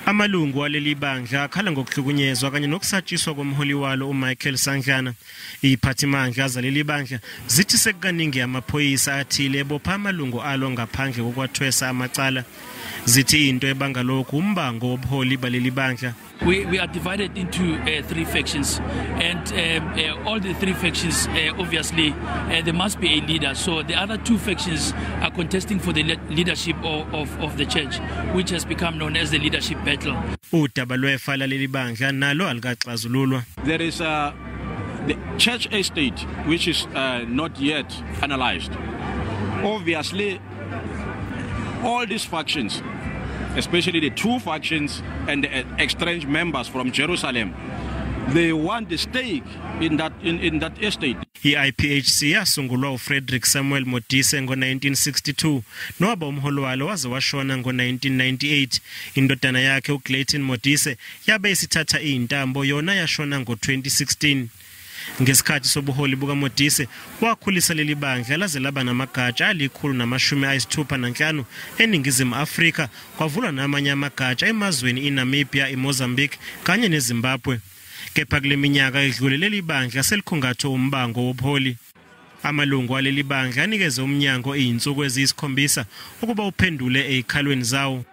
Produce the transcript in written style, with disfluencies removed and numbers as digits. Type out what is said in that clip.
Amalungu waleli bandla akhala ngokuhlukunyezwa kanye nokusatshiswa komholi walo uMichael Sandlana. Iziphathimandla zaleli bandla zithi sekukaningi amaphoyisa athile ebopha amalungu alo ngaphandle kokwathwesa amacala. Zithi into ebanga lokhu umbango wobuholi baleli bandla. We are divided into three factions, and all the three factions, obviously, there must be a leader. So the other two factions are contesting for the leadership of the church, which has become known as the leadership battle. There is the church estate, which is not yet finalized. Obviously, all these factions, especially the two factions and the estranged members from Jerusalem, they want the stake in that estate. E-IPHC yasungulwa uFrederick Samuel Modise ngo-1962 noba umholi walo waze washona ngo-1998. Indodana yakhe uClayton Modise yabe isithatha intambo yona yashona ngo-2016. Ngesikhathi sobuholi buka Modise wakhulisa leli bandla laze laba namagatsha ali165 eningizimu Afrika, kwavulwa namanye amagatsha emazweni iNamibia, iMozambique kanye neZimbabwe. Kepha kule minyaka edlule leli bandla selikhungathe umbango wobuholi. Amalungu waleli bandla anikeze umnyango izinsuku eziyikhombisa ukuba uphendule ezikhalweni zawo.